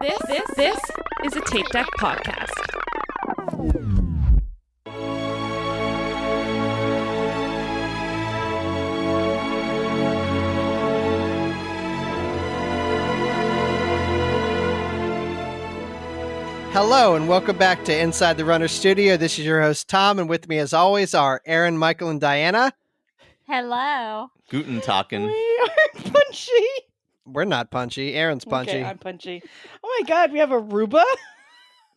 This is a Tape Deck podcast. Hello and welcome back to Inside the Runner Studio. This is your host Tom, and with me as always are Aaron, Michael, and Diana. Hello. Guten Tagen. We are punchy. We're not punchy. Aaron's punchy. Okay, I'm punchy. Oh my God, we have Aruba?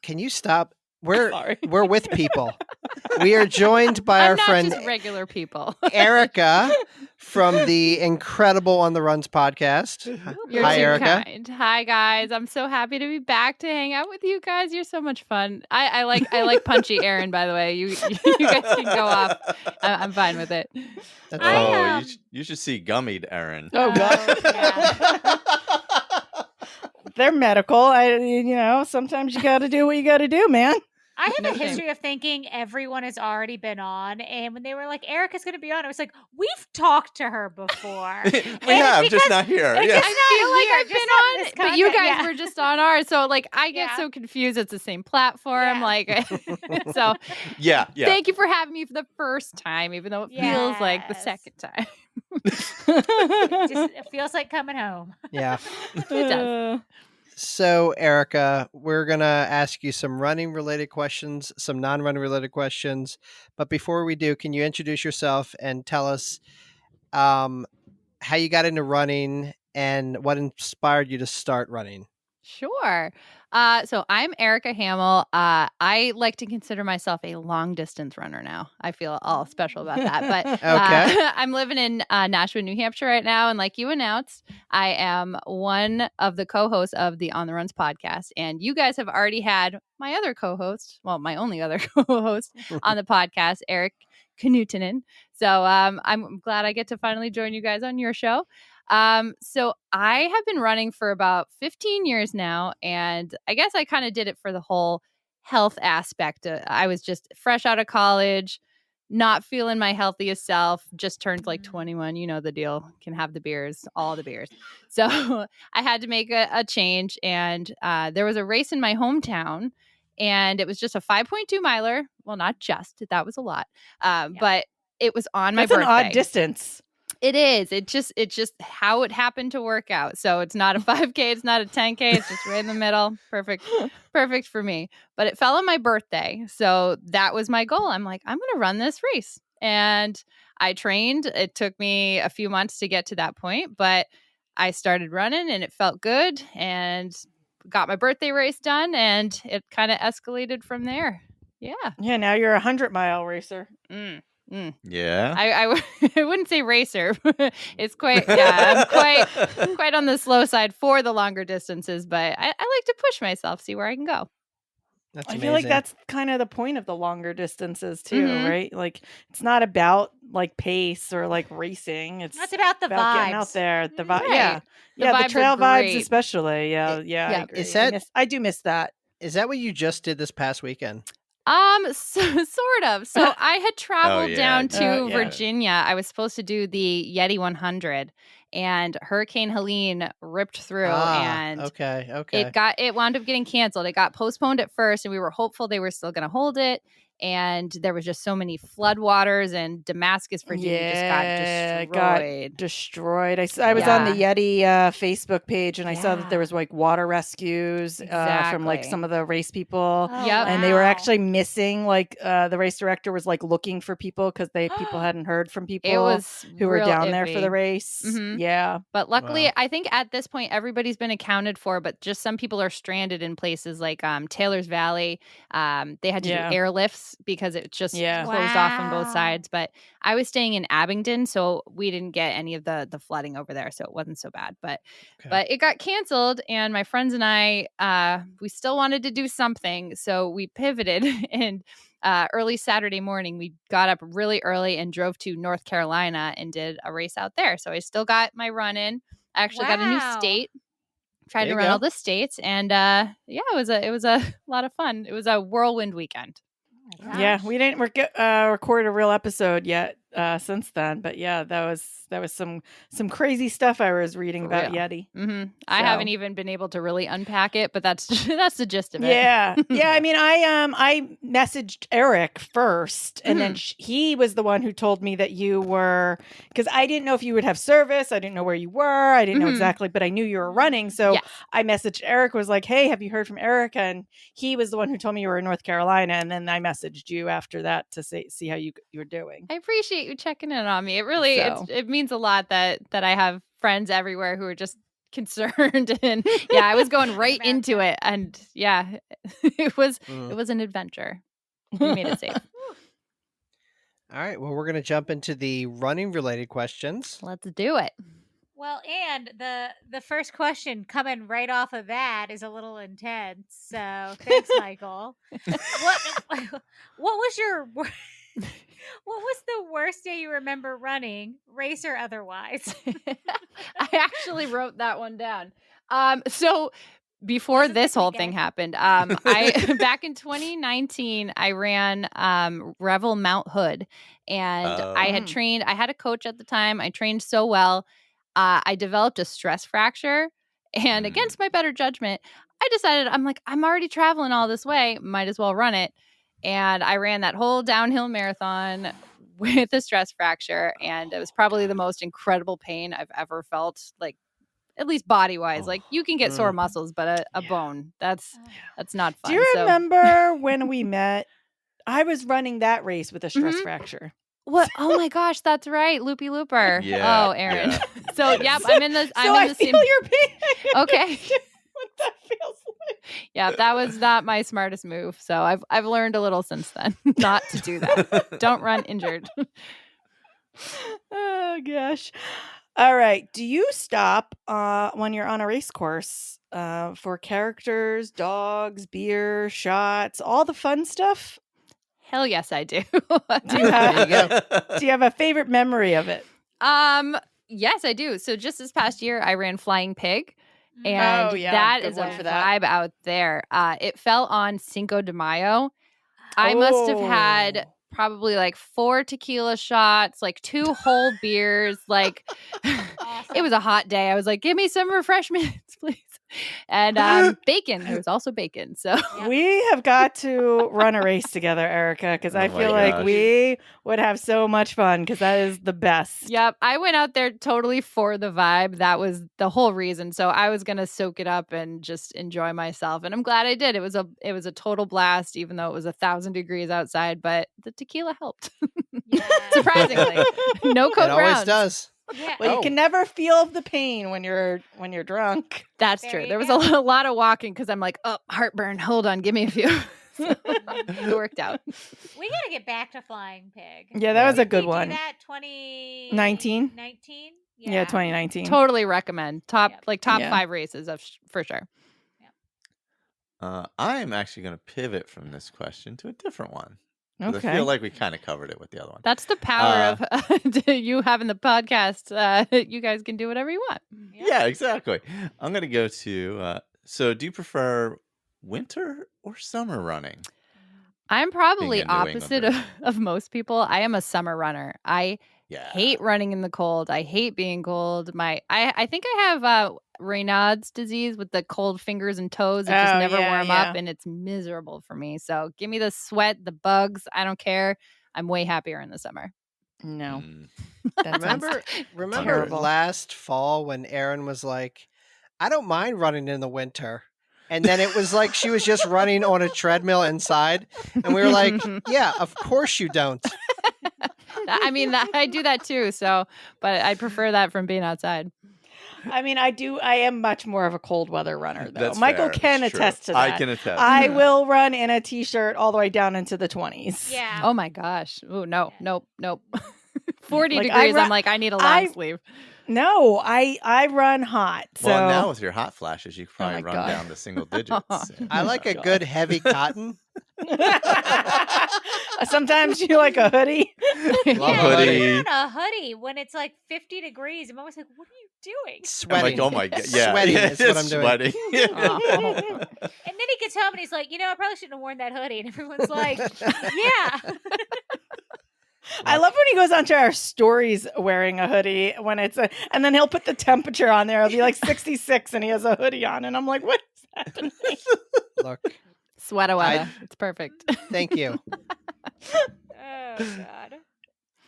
Can you stop? We're Sorry. with people. We are joined by our not friend just regular people. Erica from the Incredible on the Runs podcast. You're Hi, too Erica. kind. Hi guys. I'm so happy to be back to hang out with you guys. You're so much fun. I like punchy Aaron, by the way. You guys can go off. I'm fine with it. That's You should see gummied Aaron. Oh God. Yeah. They're medical. Sometimes you got to do what you got to do, man. I have No a shame. history of thinking everyone has already been on, and when they were like, Erika's going to be on, I was like, we've talked to her before. We have, just not here. it's Yeah. just I feel like not here, I've just been not on, this but you guys content, yeah. were just on ours. So like I get Yeah. so confused. It's the same platform. Yeah. Like so Yeah. thank you for having me for the first time, even though it feels like the Yes. second time. It feels like coming home. Yeah. It does. So, Erica, we're going to ask you some running related questions, some non-running related questions. But before we do, can you introduce yourself and tell us how you got into running and what inspired you to start running? Sure. So I'm Erika Hamill. I like to consider myself a long distance runner now. I feel all special about that. But Okay. I'm living in Nashua, New Hampshire right now. And like you announced, I am one of the co-hosts of the On the Runs podcast. And you guys have already had my other co-host, well, my only other co-host on the podcast, Eric Knutinen. So I'm glad I get to finally join you guys on your show. So I have been running for about 15 years now, and I guess I kind of did it for the whole health aspect. I was just fresh out of college, not feeling my healthiest self, just turned like 21, you know the deal, can have the beers, all the beers. So I had to make a change, and there was a race in my hometown, and it was just a 5.2 miler. Well, not just, that was a lot, but it was on my That's birthday. an odd distance. It is. It just how it happened to work out. So it's not a 5K, it's not a 10K, it's just right in the middle. Perfect for me. But it fell on my birthday. So that was my goal. I'm like, I'm going to run this race. And I trained. It took me a few months to get to that point, but I started running and it felt good and got my birthday race done, and it kind of escalated from there. Yeah. Yeah, now you're a 100-mile racer. Yeah. I wouldn't say racer. It's quite, I'm quite on the slow side for the longer distances, but I like to push myself, see where I can go. That's I amazing. feel like that's kind of the point of the longer distances too, Mhm. right? Like it's not about like pace or like racing. It's That's about the about getting vibes. out there. The vibe, Right. yeah, The yeah. vibes The are trail vibes, great. especially. Yeah, I yeah. agree. Is that- I do miss that. Is that what you just did this past weekend? Sort of. So I had traveled yeah. down to Yeah. Virginia. I was supposed to do the Yeti 100, and Hurricane Helene ripped through, and okay. it wound up getting canceled. It got postponed at first, and we were hopeful they were still going to hold it. And there was just so many floodwaters, and Damascus, Virginia just got destroyed. I was on the Yeti Facebook page, and I saw that there was like water rescues from like Exactly. some of the race people. Oh, Yep. And they were wow. actually missing, like the race director was like looking for people because people hadn't heard from people It was who were real down there for iffy. the race. Mhm. Yeah. But luckily, Wow. I think at this point, everybody's been accounted for, but just some people are stranded in places like Taylor's Valley. They had to do airlifts because it just closed off on both Wow. sides. But I was staying in Abingdon, so we didn't get any of the flooding over there, so it wasn't so bad. But it got canceled, and my friends and I, we still wanted to do something, so we pivoted. And early Saturday morning, we got up really early and drove to North Carolina and did a race out there. So I still got my run in. I actually got a new Wow. state. Tried There to you run go. all the states, and it was a lot of fun. It was a whirlwind weekend. Oh my Yeah. gosh. We didn't record a real episode yet since then. But yeah, that was some crazy stuff I was reading For about real. Yeti. I So- haven't even been able to really unpack it, but that's the gist of it. Yeah, yeah. I mean, I messaged Eric first, and then he was the one who told me that you were, because I didn't know if you would have service. I didn't know where you were. I didn't know exactly, but I knew you were running. So Yes. I messaged Eric, was like, "Hey, have you heard from Erica?" And he was the one who told me you were in North Carolina, and then I messaged you after that to see how you were doing. I appreciate you checking in on me. It really it means a lot that I have friends everywhere who are just concerned. And yeah, I was going right into it, and yeah, it was an adventure. You made it safe. All right. Well, we're going to jump into the running related questions. Let's do it. Well, and the first question coming right off of that is a little intense. So thanks, Michael. What was your what was the worst day you remember running, race or otherwise? I actually wrote that one down. So before this whole thing happened, I back in 2019, I ran Revel Mount Hood, and I had trained. I had a coach at the time. I trained so well. I developed a stress fracture, and against my better judgment, I decided I'm already traveling all this way, might as well run it. And I ran that whole downhill marathon with a stress fracture, and it was probably the most incredible pain I've ever felt, like at least body wise. Like you can get sore muscles, but a bone, that's not fun. Do you remember when we met? I was running that race with a stress fracture. What? Oh my gosh, that's right, Loopy Looper. Yeah, oh, Erin. yeah. So yep, I'm in the. I'm so in the I feel your pain. Okay. What that feels like. Yeah, that was not my smartest move. So I've learned a little since then not to do that. Don't run injured. Oh gosh. All right. Do you stop when you're on a race course for characters, dogs, beer, shots, all the fun stuff? Hell yes, I do. Do you have a favorite memory of it? Yes, I do. So just this past year, I ran Flying Pig. And that is a vibe out there. It fell on Cinco de Mayo. I must have had probably like 4 tequila shots, like 2 whole beers. Like it was a hot day. I was like, give me some refreshments, please. And bacon. There was also bacon. So we have got to run a race together, Erica, because I feel like we would have so much fun because that is the best. Yep. I went out there totally for the vibe. That was the whole reason. So I was going to soak it up and just enjoy myself. And I'm glad I did. It was a total blast, even though it was 1,000 degrees outside, but the tequila helped. Surprisingly. No code It always rounds. does. Yeah. Well, you can never feel the pain when you're drunk. That's true. There was a lot of walking because I'm like, oh, heartburn. Hold on. Give me a few. It worked out. We got to get back to Flying Pig. Yeah, that was a good one. Did that 2019? 19? Yeah, 2019. Totally recommend. Top 5 races for sure. I'm actually going to pivot from this question to a different one. Okay. I feel like we kind of covered it with the other one. That's the power of you having the podcast. You guys can do whatever you want. Yeah, exactly. I'm going to go to, so do you prefer winter or summer running? I'm probably opposite of most people. I am a summer runner. I hate running in the cold. I hate being cold. I think I have Raynaud's disease with the cold fingers and toes. It just never warm up, and it's miserable for me. So give me the sweat, the bugs. I don't care. I'm way happier in the summer. No. Remember last fall when Erin was like, I don't mind running in the winter. And then it was like she was just running on a treadmill inside. And we were like, yeah, of course you don't. I mean, I do that too. So, but I prefer that from being outside. I mean, I am much more of a cold weather runner, though. That's Michael fair. can It's attest true. to that. I can attest. I will run in a t-shirt all the way down into the 20s. Yeah. Oh my gosh. Oh no, nope. 40 degrees. I'm like, I need a long sleeve. No, I run hot. So. Well, now with your hot flashes, you could probably run down to single digits. I like a good heavy cotton. Sometimes you like a hoodie. Love a hoodie. A hoodie when it's like 50 degrees. I'm always like, what are you doing? Sweating. I'm like, oh my god, yeah, Sweating is what I'm doing. Sweating. And then he gets home and he's like, I probably shouldn't have worn that hoodie. And everyone's like, yeah. I love when he goes onto our stories wearing a hoodie and then he'll put the temperature on there. It'll be like 66 and he has a hoodie on. And I'm like, what is happening? Look, Sweater weather. It's perfect. thank you. Oh God.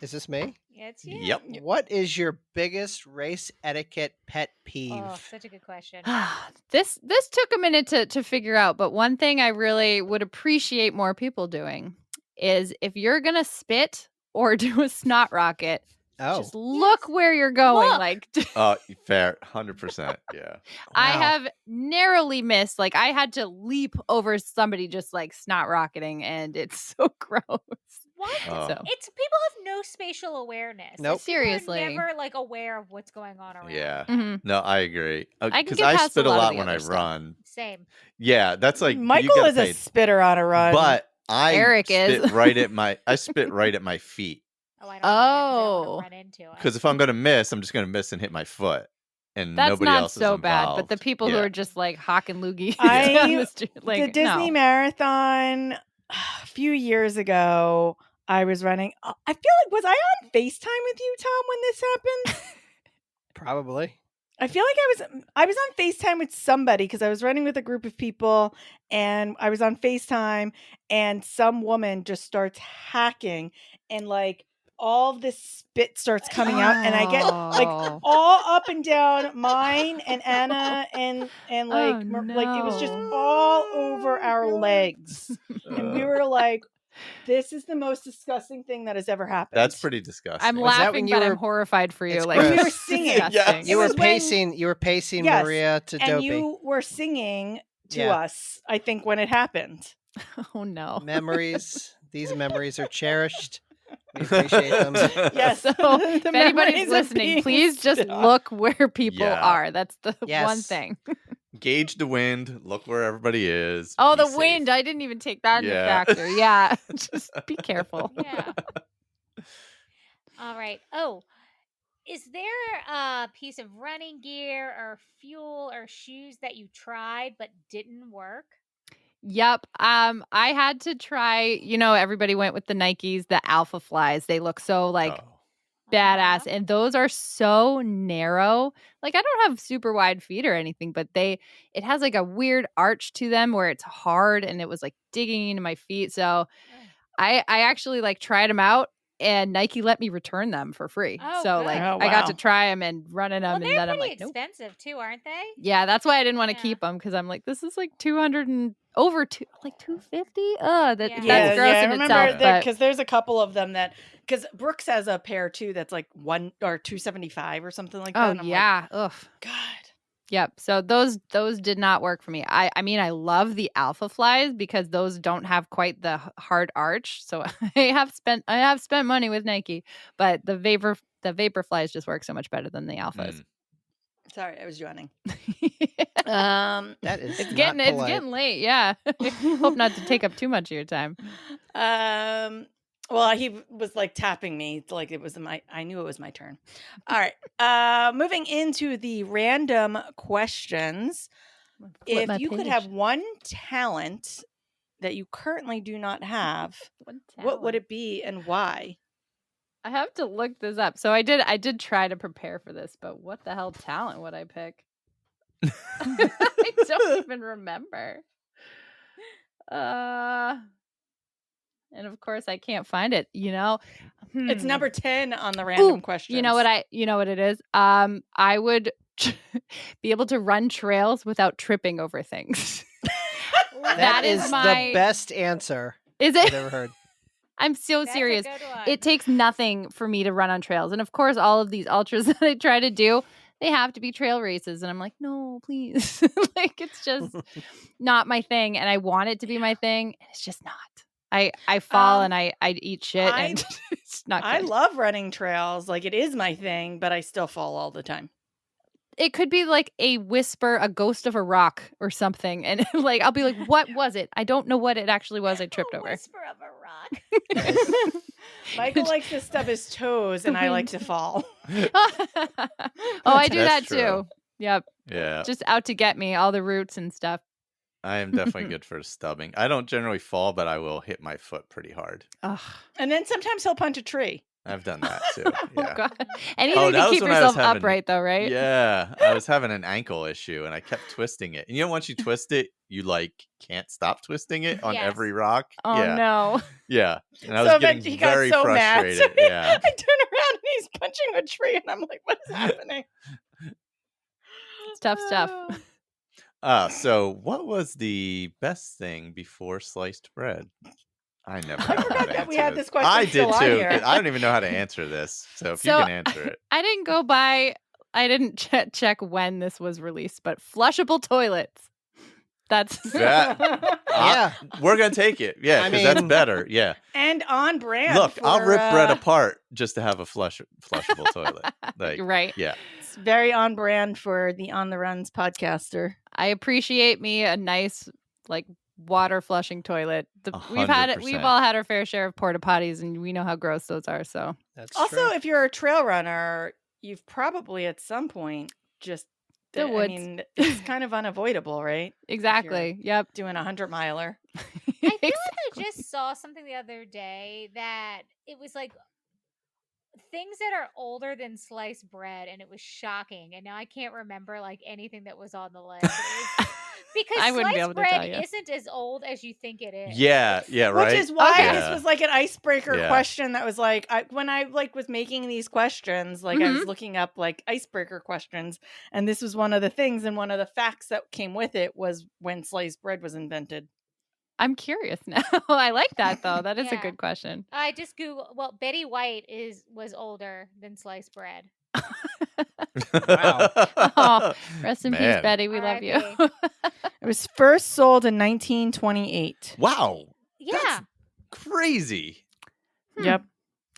Is this me? Yeah, it's you. Yep. What is your biggest race etiquette pet peeve? Oh, such a good question. This took a minute to figure out, but one thing I really would appreciate more people doing is if you're gonna spit or do a snot rocket, just look where you're going. Look. Like Fair. 100%. Yeah. I Wow. have narrowly missed. Like I had to leap over somebody just like snot rocketing, and it's so gross. What? Oh. So It's people have no spatial awareness. Nope. Like, people are Seriously. never like aware of what's going on around. Yeah. mhm. No, I agree. I can Because get I past spit a a lot of lot the when I other stuff. run. Same. Yeah, that's like you Michael get is a paid. spitter on a run. But I Eric spit is. right at my feet. Oh, I don't. Do that 'cause I don't Oh. want to run into it. Because if I'm gonna miss, I'm just gonna miss and hit my foot, and That's nobody not else so is bad, involved. but the people who Yeah. are just like hawking loogies I- down the street, like the Disney no. Marathon a few years ago, I was running. I feel like, was I on FaceTime with you, Tom, when this happened? Probably. I feel like I was on FaceTime with somebody because I was running with a group of people and I was on FaceTime and some woman just starts hacking and like all this spit starts coming out and I get like Oh. all up and down mine and Anna and like Oh, like it was just no. all over our legs. And we were like, this is the most disgusting thing that has ever happened. That's pretty disgusting. I'm Was that laughing, when you but I'm were- horrified for you. It's Like gross. We were it's singing. disgusting. You It were was when- pacing Yes, Maria to and Dopey. you were singing to Yeah. us, I think, when it happened. Oh no. Memories. These memories are cherished. We appreciate them. Yes. So The if memories anybody's of listening, being please just spit on. look where people Yeah. are. That's the one Yes. thing. Gauge the wind. Look where everybody is. Oh, be the safe. wind. I didn't even take that into Yeah. factor. Yeah. Just be careful. Yeah. All right. Oh, is there a piece of running gear or fuel or shoes that you tried but didn't work? Yep. I had to try, everybody went with the Nikes, the Alpha Flies. They look so like Oh. badass, Uh-huh. and those are so narrow. Like I don't have super wide feet or anything, but it has like a weird arch to them where it's hard and it was like digging into my feet. So I actually like tried them out and Nike let me return them for free. Oh, So good. like Oh, I got to wow. try them and run in them, Well, and they're then I'm pretty like, nope. expensive too, aren't they? Yeah, that's why I didn't want to Yeah. keep them because I'm like, this is like 200 and over like 250. That's Yeah. gross I in remember itself. that But because there's a couple of them that because Brooks has a pair too that's like 275 or something like that. oh and I'm like, yeah, ugh. God. Yep. So those did not work for me. I mean, I love the Alpha Flies because those don't have quite the hard arch. So I have spent money with Nike, but the Vapor Flies just work so much better than the Alphas. Mm. Sorry, I was yawning. That is It's not getting polite. late. Yeah. Hope not to take up too much of your time. Well, he was like tapping me like it was I knew it was my turn. All right. Moving into the random questions. Flip my If you could page. have one talent that you currently do not have, what would it be and why? I have to look this up. So I did try to prepare for this, but what the hell talent would I pick? I don't even remember. And of course I can't find it, It's Hmm. number 10 on the random questions. You know what it is? I would be able to run trails without tripping over things. That is my the best answer Is I've it? ever heard. I'm so That's a serious. good one. It takes nothing for me to run on trails. And of course, all of these ultras that I try to do, they have to be trail races. And I'm like, no, please. Like, it's just not my thing. And I want it to be my thing. And it's just not. I fall and I eat shit. And it's not I good. love running trails. Like it is my thing, but I still fall all the time. It could be like a whisper, a ghost of a rock or something. And like, I'll be like, what was it? I don't know what it actually was I tripped A over. whisper of a rock. Michael likes to stub his toes and I like to fall. Oh, I do that That's too. true. Yep. Yeah. Just out to get me, all the roots and stuff. I am definitely good for stubbing. I don't generally fall, but I will hit my foot pretty hard. Ugh. And then sometimes he'll punch a tree. I've done that too. Oh Yeah. God. Anything that to was keep when I was yourself having- upright, though, right? Yeah, I was having an ankle issue and I kept twisting it. And you know, once you twist it, you like can't stop twisting it on Yes. every rock. Oh yeah, no. yeah. And I So was getting eventually he got very so mad. frustrated. So Yeah. I turn around and he's punching a tree, and I'm like, "What is happening?" It's tough stuff. So what was the best thing before sliced bread? I never I know how forgot to that we answer had this question I still did on too. here. 'Cause I don't even know how to answer this. So if you can answer it. I didn't go by. I didn't check when this was released, but flushable toilets. That's That- Yeah. We're gonna take it. Yeah, I because that's mean- better. Yeah. And on brand. Look, I'll for, rip bread apart just to have a flushable toilet. Like, right. yeah. It's very on brand for the On the Runs podcaster. I appreciate me a nice like water flushing toilet. We've 100%. all had our fair share of porta potties, and we know how gross those are. So That's Also, true. if you're a trail runner, you've probably at some point just The I woods. mean, it's kind of unavoidable, right? exactly. Yep. Doing 100-miler. I feel like I just saw something the other day that it was like things that are older than sliced bread, and it was shocking. And now I can't remember like anything that was on the list. It was, because I wouldn't be sliced able to tell bread you. isn't as old as you think it is. Yeah, It's- yeah, right. Which is why Okay. this was like an icebreaker Yeah. question that was like when I like was making these questions, like I was looking up like icebreaker questions, and this was one of the things, and one of the facts that came with it was when sliced bread was invented. I'm curious now. I like that though. That is a Yeah. good question. I just Google. Well, Betty White was older than sliced bread. Wow. Oh, rest in peace, Man. Betty. We love you. R.I.P. It was first sold in 1928. Wow. Yeah, That's crazy. Yep.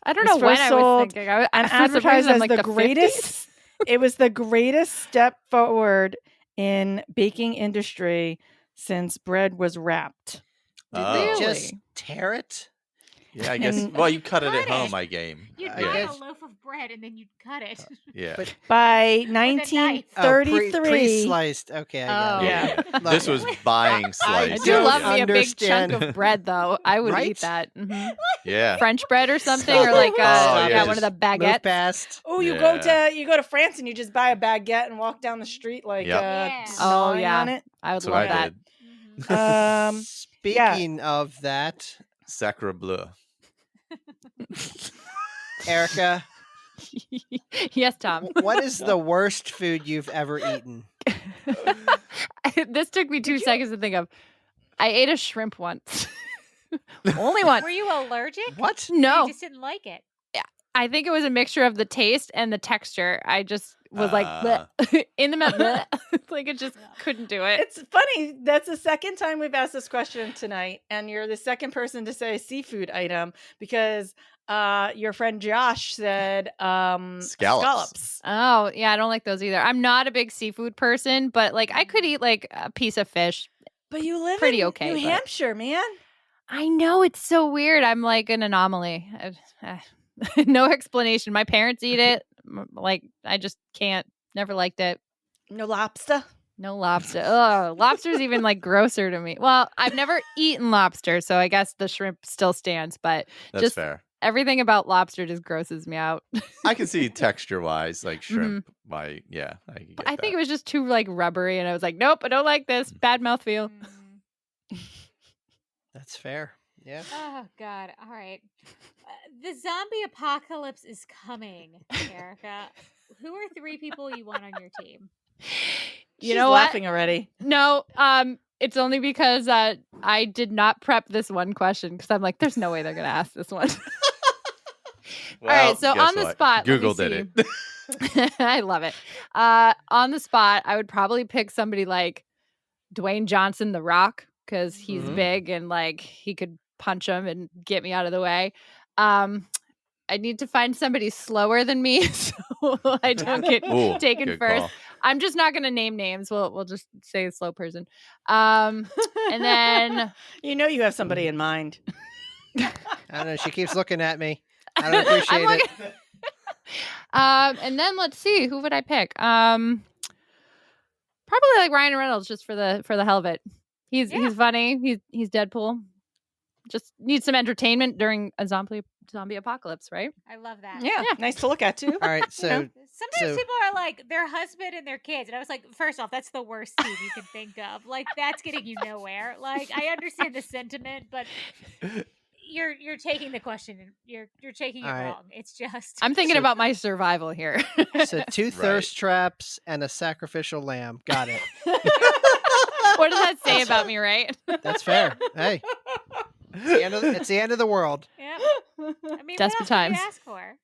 I don't It was know when first I was sold thinking. And for some advertised reason, I'm as like the 50s? greatest. It was the greatest step forward in baking industry since bread was wrapped. Did Oh. they Really? just tear it? Yeah, I guess. And- Well, you cut it Cut at home, it. I game. you'd I buy guess- a loaf of bread and then you'd cut it. Yeah. But- By knife. 1933, pre-sliced. Okay, I got Oh. it. Yeah. Look, This was buying I slice. do don't love me a big understand. chunk of bread, though. I would Right? eat that. Yeah. French bread or something, Stop or it. like Oh, yeah, one of the Move baguettes. past. Oh, you Yeah. go to France and you just buy a baguette and walk down the street like Yep. Yeah. Oh, gnawing yeah. on it. I would That's what love I that. did. Mhm. Speaking of that, Sacre bleu. Erica, Yes, Tom. what is the worst food you've ever eaten? This took me 2 seconds to think of. I ate a shrimp once. Only once. Were you allergic? What? Or No, you just didn't like it. I think it was a mixture of the taste and the texture. I just was like Ah. bleh. In the mouth. bleh. Like it just couldn't do it. It's funny. That's the second time we've asked this question tonight, and you're the second person to say a seafood item because your friend Josh said scallops. Oh, yeah, I don't like those either. I'm not a big seafood person, but like I could eat like a piece of fish. But you live Pretty in okay, New but- Hampshire, man. I know it's so weird. I'm like an anomaly. No explanation. My parents eat it. Like I just can't. Never liked it. No lobster. No lobster. Ugh, lobster's even like grosser to me. Well, I've never eaten lobster, so I guess the shrimp still stands. But That's just fair. everything about lobster just grosses me out. I can see texture wise, like shrimp. I can get I think it that. was just too like rubbery, and I was like, nope, I don't like this. Bad mouthfeel. Mm. That's fair. Yeah. Oh God! All right, the zombie apocalypse is coming, Erica. Who are 3 people you want on your team? You She's know what? laughing already. No, it's only because I did not prep this one question because I'm like, there's no way they're gonna ask this one. All right, so guess on the what? spot, let me Google did it. I love it. On the spot, I would probably pick somebody like Dwayne Johnson, The Rock, because he's Mhm. big and like he could punch him and get me out of the way. I need to find somebody slower than me so I don't get Ooh, taken good first. call. I'm just not going to name names. We'll just say a slow person. And then You know you have somebody in mind. I don't know. She keeps looking at me. I don't appreciate I'm it. looking- and then let's see, who would I pick? Probably like Ryan Reynolds just for the hell of it. He's funny. He's Deadpool. Just needs some entertainment during a zombie apocalypse, right? I love that. Yeah, nice to look at too. All right, so Sometimes people are like their husband and their kids, and I was like, first off, that's the worst team you can think of. Like that's getting you nowhere. Like I understand the sentiment, but you're taking the question and you're taking it All right. wrong. It's just I'm thinking about my survival here. so 2 thirst traps and a sacrificial lamb. Got it. What does that say about me, right? That's fair. Hey, it's the end of the world. yeah. I mean, Desperate what else times. did you ask for?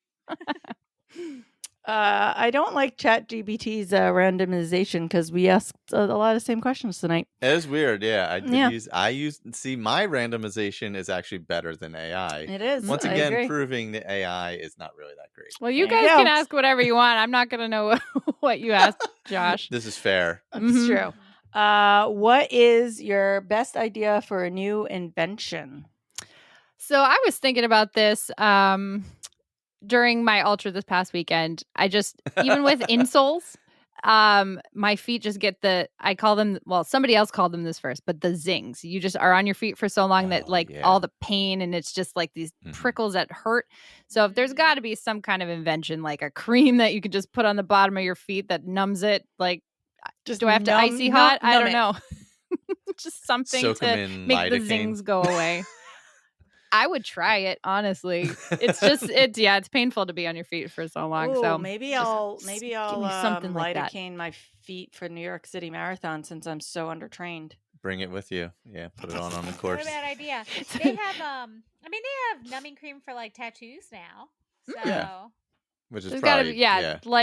I don't like ChatGPT's randomization because we asked a lot of the same questions tonight. It is weird, yeah. Yeah. See, my randomization is actually better than AI. It is. Once I again, agree. proving that AI is not really that great. Well, you There you guys can go. ask whatever you want. I'm not going to know what you asked, Josh. This is fair. That's Mhm. true. What is your best idea for a new invention? So I was thinking about this during my ultra this past weekend. I just, even with insoles, my feet just get I call them, well, somebody else called them this first, but the zings. You just are on your feet for so long that Oh, like yeah. all the pain and it's just like these prickles that hurt. So if there's got to be some kind of invention, like a cream that you could just put on the bottom of your feet that numbs it, like, Just do I have to icy hot? I don't know. Just something Soak 'em to in make the lidocaine. zings go away. I would try it, honestly. It's just it's painful to be on your feet for so long. Ooh, So maybe just I'll give me something like that. lidocaine my feet for New York City Marathon since I'm so undertrained. Bring it with you. Yeah, put it on the Not course. a bad idea. They have I mean they have numbing cream for like tattoos now. So Yeah. Which is There's got to probably,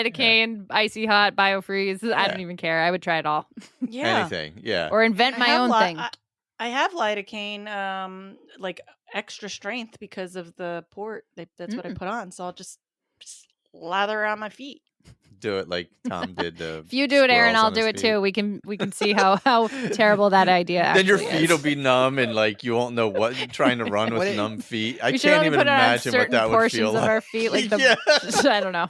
be lidocaine, icy hot, biofreeze. I don't Yeah. even care. I would try it all, Yeah. anything. Yeah. or invent my own thing. I have lidocaine, like extra strength because of the port. That's what I put on. So I'll just lather around my feet. Do it like Tom did. If you do it, Aaron, I'll do it too. We can see how terrible that idea actually Then your is. feet will be numb and like you won't know what you're trying to run with numb feet. I We should can't only even put it on imagine what certain that would portions feel of like. our feet, like the Yeah. I don't know.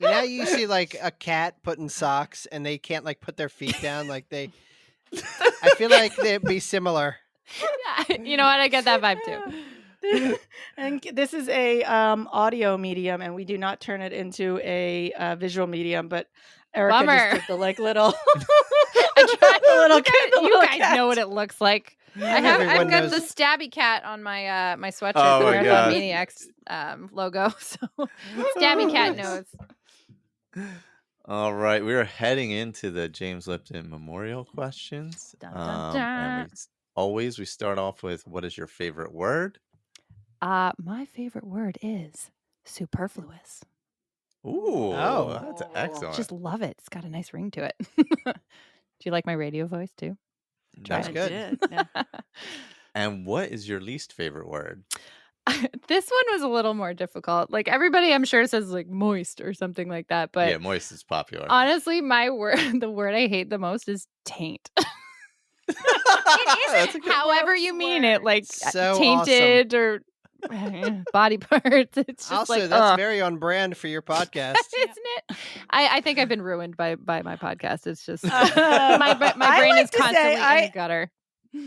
You know, you see like a cat putting socks and they can't like put their feet down. Like I feel like they'd be similar. Yeah, you know what? I get that vibe too. And this is a audio medium, and we do not turn it into a visual medium. But Erika Bummer. just did the like little. I tried the little Look at- cat. The you little guys cat. know what it looks like. I've Everyone got knows. the stabby cat on my my sweatshirt, Oh the my Marathon God. Maniacs logo. So stabby cat knows. All right, we are heading into the James Lipton Memorial questions. Dun, dun, And we start off with, what is your favorite word? My favorite word is superfluous. Ooh, Oh. that's excellent. Just love it. It's got a nice ring to it. Do you like my radio voice too? That's I good. did, yeah. And what is your least favorite word? This one was a little more difficult. Like everybody, I'm sure says like moist or something like that. But Yeah, moist is popular. honestly, the word I hate the most is taint. it is a However you mean it, like So tainted or body parts. It's just Also, like that's ugh. very on brand for your podcast. Isn't it? I think I've been ruined by my podcast. It's just Uh, my I brain like is to say constantly in I- the gutter.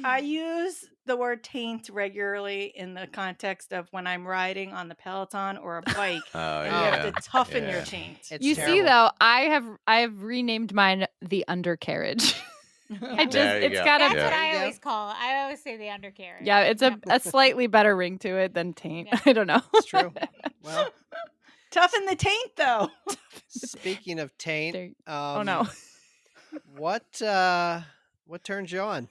I use the word taint regularly in the context of when I'm riding on the Peloton or a bike. Oh, You yeah. have to toughen your Yeah. taint. It's You see, terrible. though, I've renamed mine the undercarriage. I just There you it's go. got That's a what There you I go. always call it. I always say the undercarriage. yeah, it's a slightly better ring to it than taint. Yeah. I don't know. It's true. Well, Toughen the taint, though. speaking of taint, There- oh no. what turns you on?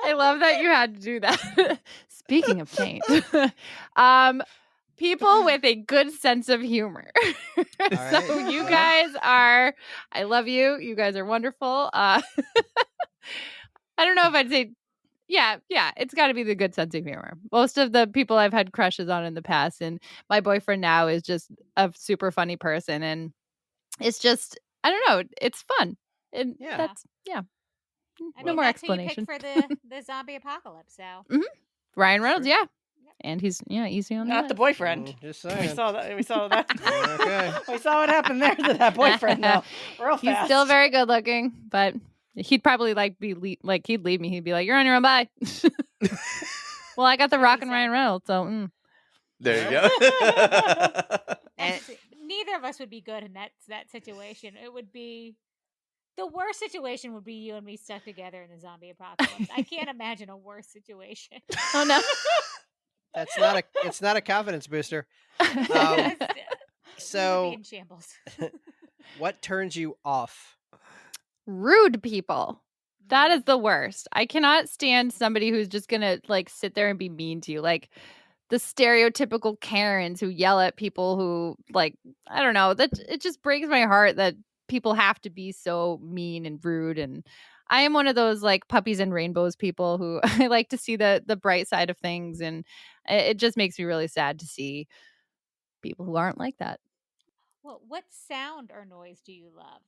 I love that you had to do that. Speaking of taint, people with a good sense of humor. So right. you Well. guys are, I love you. You guys are wonderful. I don't know if I'd say, yeah, it's got to be the good sense of humor. Most of the people I've had crushes on in the past, and my boyfriend now is just a super funny person, and it's just, I don't know, it's fun. And Yeah. that's, I no mean, more that's who you explanation. picked for the zombie apocalypse. So Ryan Reynolds, yeah. And he's easy on Not the eyes. boyfriend. Just We saying. saw that. We saw that. Okay. We saw what happened there to that boyfriend, though. Real fast. He's still very good looking, but he'd probably he'd leave me. He'd be like, "You're on your own, bye." Well, I got the Rock and Ryan Reynolds, so There you go. And- Neither of us would be good in that situation. It would be the worst situation would be you and me stuck together in the zombie apocalypse. I can't imagine a worse situation. oh no. it's not a confidence booster. We would So be in shambles. what turns you off? Rude people. That is the worst. I cannot stand somebody who's just gonna like sit there and be mean to you. Like the stereotypical Karens who yell at people who like, I don't know, that it just breaks my heart that people have to be so mean and rude. And I am one of those like puppies and rainbows people who I like to see the bright side of things. And it just makes me really sad to see people who aren't like that. Well, what sound or noise do you love?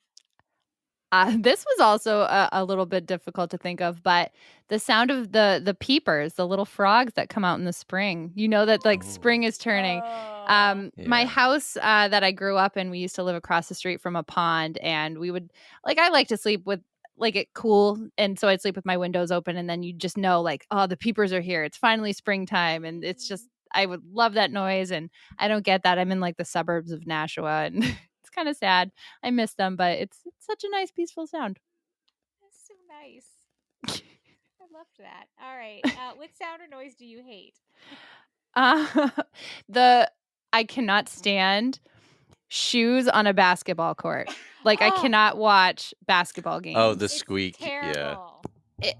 This was also a little bit difficult to think of, but the sound of the peepers, the little frogs that come out in the spring. You know that like spring is turning. My Yeah. house that I grew up in, we used to live across the street from a pond, and we would I like to sleep with like it cool, and so I'd sleep with my windows open, and then you just know like, oh, the peepers are here. It's finally springtime, and it's just I would love that noise, and I don't get that. I'm in like the suburbs of Nashua, and it's kind of sad. I miss them, but it's such a nice, peaceful sound. That's so nice. I loved that. All right. What sound or noise do you hate? I cannot stand shoes on a basketball court. Like I Oh. cannot watch basketball games. Oh, the It's squeak. Yeah. terrible.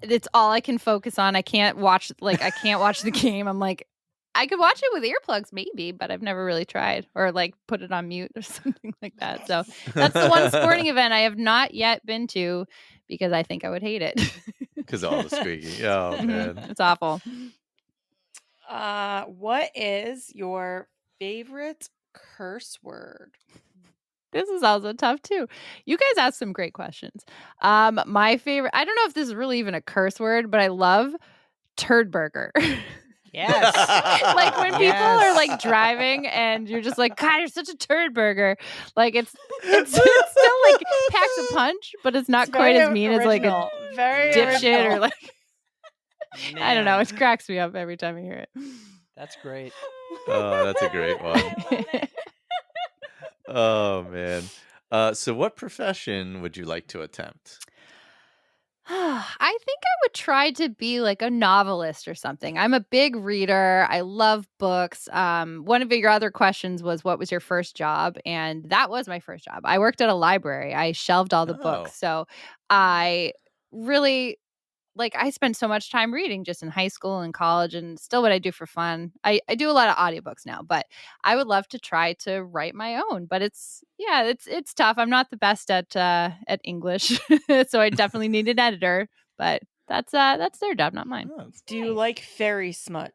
It's all I can focus on. I can't watch the game. I'm like, I could watch it with earplugs maybe, but I've never really tried or like put it on mute or something like that. So that's the one sporting event I have not yet been to because I think I would hate it. Because all the squeaking. Oh, man. It's awful. What is your favorite curse word? This is also tough too. You guys asked some great questions. My favorite, I don't know if this is really even a curse word, but I love turd burger. Yes. Like when people are like driving and you're just like, God, you're such a turd burger. Like it's still like packs a punch, but it's not It's quite very as mean as like a original. Very dipshit original. or like I don't know. Man, It cracks me up every time I hear it. that's great. Oh, that's a great one. I love it. Oh, man. So what profession would you like to attempt? I think I would try to be like a novelist or something. I'm a big reader. I love books. One of your other questions was, what was your first job? And that was my first job. I worked at a library. I shelved all the Oh. books. So I really I spent so much time reading just in high school and college and still what I do for fun. I do a lot of audiobooks now, but I would love to try to write my own. But it's tough. I'm not the best at English. So I definitely need an editor. But that's their job, not mine. Oh, Do you like fairy smut?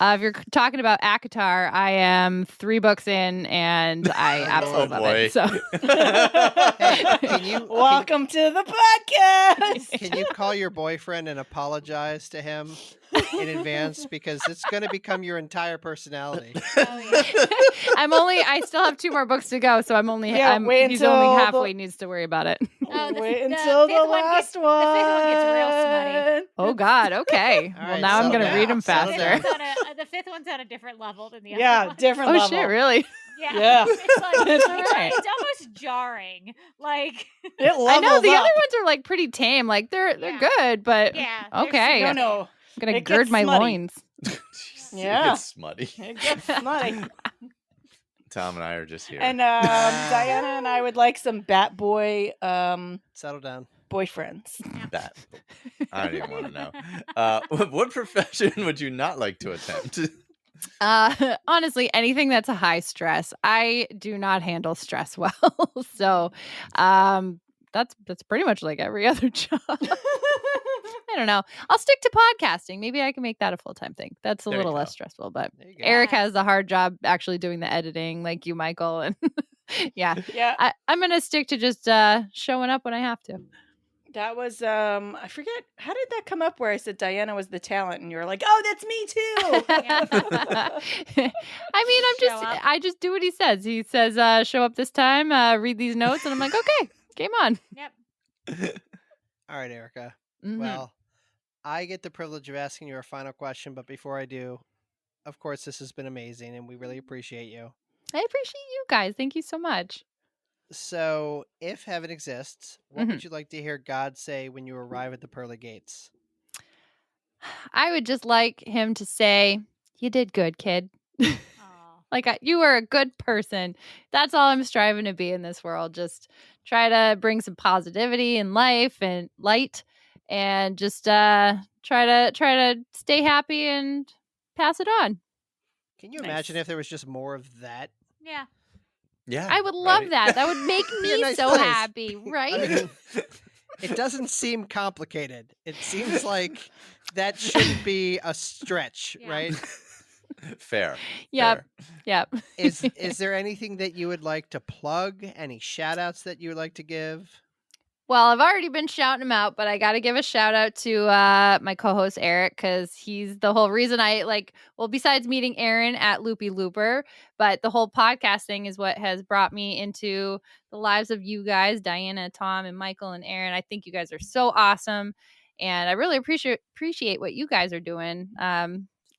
If you're talking about ACOTAR, I am 3 books in and I absolutely love it. So Can you Welcome to the podcast. can you call your boyfriend and apologize to him in advance because it's going to become your entire personality? Oh, yeah. I still have 2 more books to go, so Yeah, wait he's until only the- halfway needs to worry about it. Oh, Wait the until fifth the one last gets- the fifth one gets real smutty. Oh God, okay. All Well, right, now I'm settle going to down, read them settle faster. down. The fifth one's on a different level than the other Yeah, one. different Oh level. shit, really? Yeah. Yeah. It's like That's right. it's almost jarring. Like It I know levels the up. other ones are like pretty tame. Like they're Yeah. good, but yeah. they're okay. No, super- no. I'm going to It gird gets my smutty. loins. Jeez, Yeah. It gets smutty. It gets smutty. Tom and I are just here. And Diana and I would like some bat boy Settle down. boyfriends. That. I don't even want to know. What profession would you not like to attempt? Honestly, anything that's a high stress. I do not handle stress well. So that's pretty much like every other job. I don't know. I'll stick to podcasting. Maybe I can make that a full-time thing. That's a There you little go. less stressful, but There you go. Eric Yeah. has the hard job actually doing the editing, like you, Michael. And yeah, Yeah. I'm going to stick to just showing up when I have to. That was I forget, how did that come up where I said Diana was the talent and you were like, "Oh, that's me too." I just do what he says. He says, show up this time, read these notes, and I'm like, okay, game on. Yep. All right, Erika. Mhm. Well, I get the privilege of asking you our final question, but before I do, of course, this has been amazing and we really appreciate you. I appreciate you guys. Thank you so much. So, if heaven exists, what Mhm. would you like to hear God say when you arrive at the pearly gates? I would just like him to say, you did good, kid. Aw. Like, you were a good person. That's all I'm striving to be in this world. Just try to bring some positivity in life and light, and just try to stay happy and pass it on. Can you Nice. imagine if there was just more of that? Yeah. Yeah. I would love right? that. That would make Be a me nice so place. happy, right? I mean, it doesn't seem complicated. It seems like that shouldn't be a stretch, Yeah. right? Fair. Yep. Fair. Yep. Is there anything that you would like to plug? Any shout outs that you would like to give? Well, I've already been shouting him out, but I got to give a shout out to my co-host Eric, because he's the whole reason besides meeting Aaron at Loopy Looper, but the whole podcast thing is what has brought me into the lives of you guys, Diana, Tom, and Michael and Aaron. I think you guys are so awesome, and I really appreciate what you guys are doing.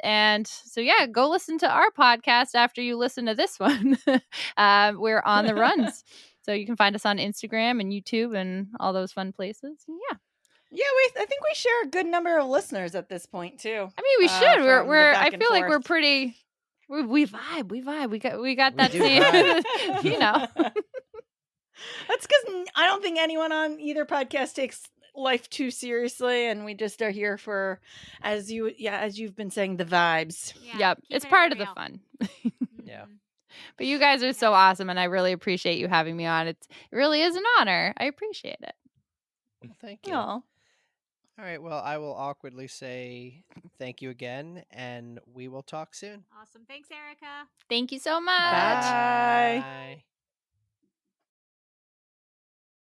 And so, yeah, go listen to our podcast after you listen to this one. We're on the runs. So you can find us on Instagram and YouTube and all those fun places. And yeah. Yeah, I think we share a good number of listeners at this point too. I mean, we should. From the We're back I and feel like we're forth. pretty we vibe. We got We that do same vibe. you know. That's because I don't think anyone on either podcast takes life too seriously, and we just are here for, as you've been saying, the vibes. Yeah. Yep. It's keeping it part of the real. fun. Yeah. Mhm. But you guys are so awesome, and I really appreciate you having me on. It really is an honor. I appreciate it. Well, thank you. Aw. All right. Well, I will awkwardly say thank you again, and we will talk soon. Awesome. Thanks, Erica. Thank you so much. Bye. Bye.